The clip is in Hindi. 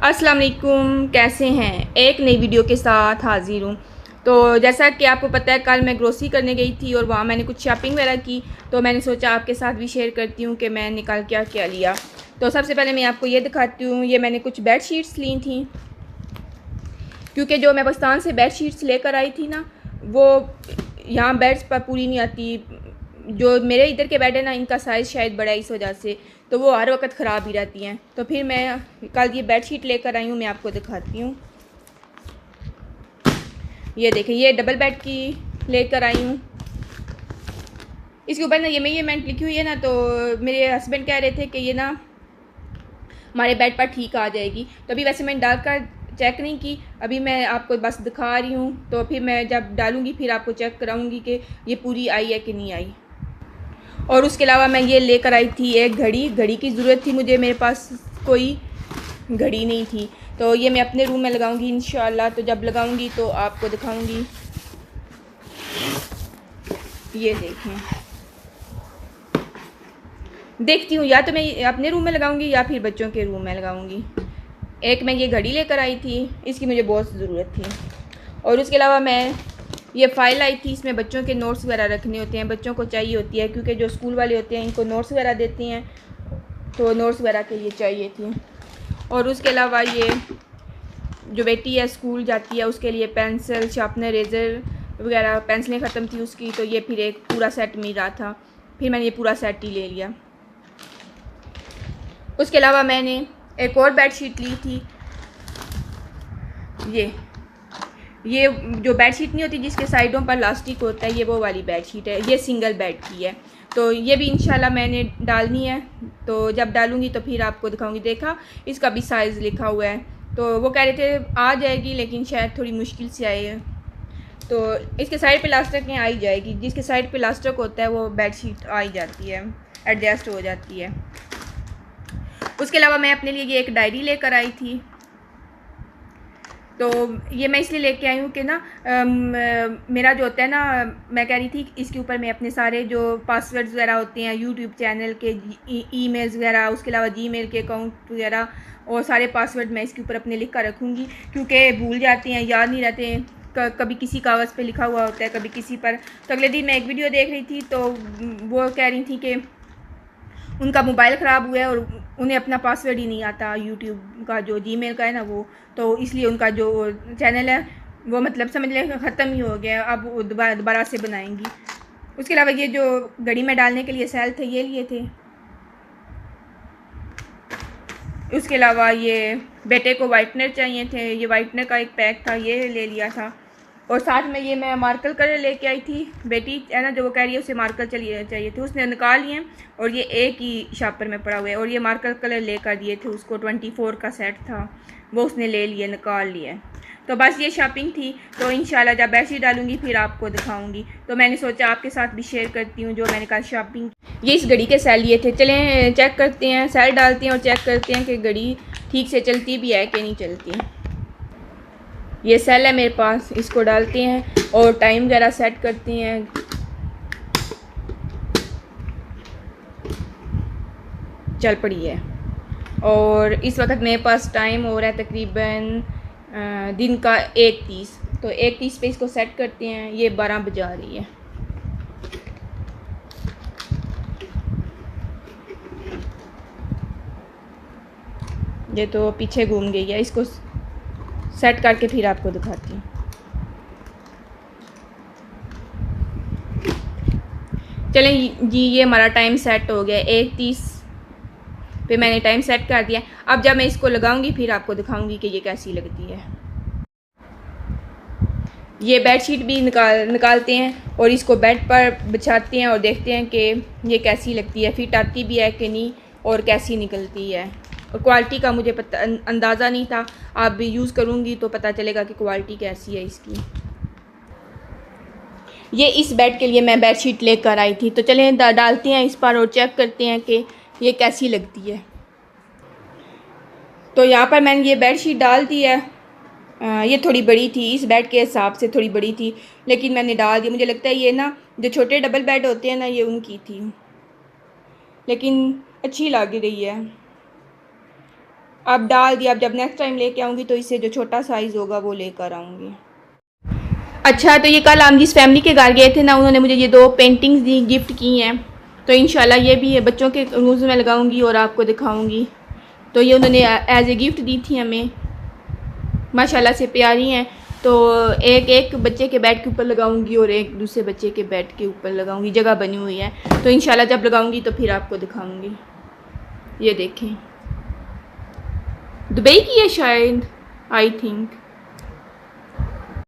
अस्सलाम वालेकुम, कैसे हैं। एक नई वीडियो के साथ हाज़िर हूँ। तो जैसा कि आपको पता है, कल मैं ग्रोसरी करने गई थी और वहाँ मैंने कुछ शॉपिंग वगैरह की। तो मैंने सोचा आपके साथ भी शेयर करती हूँ कि मैं निकाल क्या क्या लिया। तो सबसे पहले मैं आपको ये दिखाती हूँ, ये मैंने कुछ बेड शीट्स ली थी, क्योंकि जो मैं पाकिस्तान से बेड शीट्स लेकर आई थी ना, वो यहाँ बेड्स पर पूरी नहीं आती। जो मेरे इधर के बेड है ना, इनका साइज़ शायद बड़ा है, इस वजह से तो वो हर वक्त ख़राब ही रहती हैं। तो फिर मैं कल ये बेड शीट लेकर आई हूँ, मैं आपको दिखाती हूँ। ये देखिए, ये डबल बेड की लेकर आई हूँ। इसके ऊपर ना ये मेजरमेंट लिखी हुई है ना, तो मेरे हस्बैंड कह रहे थे कि ये ना हमारे बेड पर ठीक आ जाएगी। तो अभी वैसे मैंने डालकर चेक नहीं की, अभी मैं आपको बस दिखा रही हूँ। तो फिर मैं जब डालूँगी फिर आपको चेक कराऊँगी कि ये पूरी आई है कि नहीं आई। और उसके अलावा मैं ये लेकर आई थी एक घड़ी। घड़ी की ज़रूरत थी मुझे, मेरे पास कोई घड़ी नहीं थी। तो ये मैं अपने रूम में लगाऊंगी इंशाल्लाह। तो जब लगाऊंगी तो आपको दिखाऊंगी। ये देखें, देखती हूँ या तो मैं अपने रूम में लगाऊंगी या फिर बच्चों के रूम में लगाऊंगी। एक मैं ये घड़ी लेकर आई थी, इसकी मुझे बहुत ज़रूरत थी। और उसके अलावा मैं ये फ़ाइल आई थी, इसमें बच्चों के नोट्स वगैरह रखने होते हैं, बच्चों को चाहिए होती है, क्योंकि जो स्कूल वाले होते हैं इनको नोट्स वगैरह देती हैं, तो नोट्स वगैरह के लिए चाहिए थी। और उसके अलावा ये जो बेटी है स्कूल जाती है, उसके लिए पेंसिल, शार्पनर, रेज़र वगैरह, पेंसिलें ख़त्म थी उसकी, तो ये फिर एक पूरा सेट मिल रहा था, फिर मैंने ये पूरा सेट ही ले लिया। उसके अलावा मैंने एक और बेड शीट ली थी। ये जो बेड शीट नहीं होती जिसके साइडों पर लास्टिक होता है, ये वो वाली बेड शीट है। ये सिंगल बेड की है। तो ये भी इंशाल्लाह मैंने डालनी है। तो जब डालूँगी तो फिर आपको दिखाऊँगी। देखा, इसका भी साइज़ लिखा हुआ है। तो वो कह रहे थे आ जाएगी, लेकिन शायद थोड़ी मुश्किल से आई है। तो इसके साइड पे इलास्टिक आ ही जाएगी। जिसके साइड पे इलास्टिक होता है वो बेड शीट आ ही जाती है, एडजस्ट हो जाती है। उसके अलावा मैं अपने लिए ये एक डायरी लेकर आई थी। तो ये मैं इसलिए लेके आई हूँ कि ना मेरा जो होता है ना, मैं कह रही थी इसके ऊपर मैं अपने सारे जो पासवर्ड्स वगैरह होते हैं, यूट्यूब चैनल के, ईमेल्स वगैरह, उसके अलावा जीमेल के अकाउंट वगैरह, और सारे पासवर्ड मैं इसके ऊपर अपने लिख कर रखूँगी, क्योंकि भूल जाते हैं, याद नहीं रहते हैं। कभी किसी कागज़ पे लिखा हुआ होता है, कभी किसी पर। तो अगले दिन मैं एक वीडियो देख रही थी, तो वो कह रही थी कि उनका मोबाइल ख़राब हुआ है और उन्हें अपना पासवर्ड ही नहीं आता यूट्यूब का, जो जीमेल का है ना वो। तो इसलिए उनका जो चैनल है वो मतलब समझ लें ख़त्म ही हो गया। अब वो दोबारा से बनाएंगी। उसके अलावा ये जो घड़ी में डालने के लिए सेल थे, ये लिए थे। उसके अलावा ये बेटे को वाइटनर चाहिए थे, ये वाइटनर का एक पैक था, ये ले लिया था। और साथ में ये मैं मार्कर कलर लेके आई थी। बेटी है ना, जो वो कह रही है उसे मार्कर चाहिए थे, उसने निकाल लिए। और ये एक ही शॉपर में पड़ा हुआ है। और ये मार्कर कलर लेकर दिए थे उसको, 24 का सेट था, वो उसने ले लिए, निकाल लिए। तो बस ये शॉपिंग थी। तो इंशाल्लाह जब बेडशीट डालूंगी फिर आपको दिखाऊंगी। तो मैंने सोचा आपके साथ भी शेयर करती हूँ जो मैंने कल शॉपिंग। ये इस घड़ी के सेल लिए थे, चलें चेक करते हैं, सेल डालते हैं और चेक करते हैं कि घड़ी ठीक से चलती भी है कि नहीं चलती। ये सेल है मेरे पास, इसको डालते हैं और टाइम वगैरह सेट करते हैं। चल पड़ी है। और इस वक्त मेरे पास टाइम हो रहा है तकरीबन दिन का 1:30। तो 1:30 पे इसको सेट करते हैं। ये 12 बजा रही है। ये तो पीछे घूम गई है, इसको सेट करके फिर आपको दिखाती हूँ। चलें जी, ये हमारा टाइम सेट हो गया 1:30 पे, मैंने टाइम सेट कर दिया। अब जब मैं इसको लगाऊंगी फिर आपको दिखाऊंगी कि ये कैसी लगती है। ये बेडशीट भी निकालते हैं और इसको बेड पर बिछाते हैं और देखते हैं कि ये कैसी लगती है, फिट आती भी है कि नहीं और कैसी निकलती है। और क्वालिटी का मुझे पता अंदाज़ा नहीं था, आप भी यूज़ करूँगी तो पता चलेगा कि क्वालिटी कैसी है इसकी। ये इस बेड के लिए मैं बेडशीट लेकर आई थी। तो चलें डालते हैं इस पर और चेक करते हैं कि ये कैसी लगती है। तो यहाँ पर मैंने ये बेडशीट डाल दी है। ये थोड़ी बड़ी थी, इस बेड के हिसाब से थोड़ी बड़ी थी, लेकिन मैंने डाल दी। मुझे लगता है ये ना जो छोटे डबल बेड होते हैं ना, ये उनकी थी, लेकिन अच्छी लग रही है। अब डाल दिया, अब जब नेक्स्ट टाइम लेके आऊँगी तो इससे जो छोटा साइज़ होगा वो लेकर आऊँगी। अच्छा, तो ये कल हम जिस फैमिली के घर गए थे ना, उन्होंने मुझे ये 2 पेंटिंग्स दी, गिफ्ट की हैं। तो इंशाल्लाह ये भी है बच्चों के रूम्स में लगाऊंगी और आपको दिखाऊंगी। तो ये उन्होंने एज ए गिफ्ट दी थी हमें, माशाल्लाह से प्यारी हैं। तो एक बच्चे के बेड के ऊपर लगाऊंगी और एक दूसरे बच्चे के बेड के ऊपर लगाऊंगी, जगह बनी हुई है। तो इंशाल्लाह जब लगाऊंगी तो फिर आपको दिखाऊंगी। ये देखें, दुबई की है शायद, आई थिंक।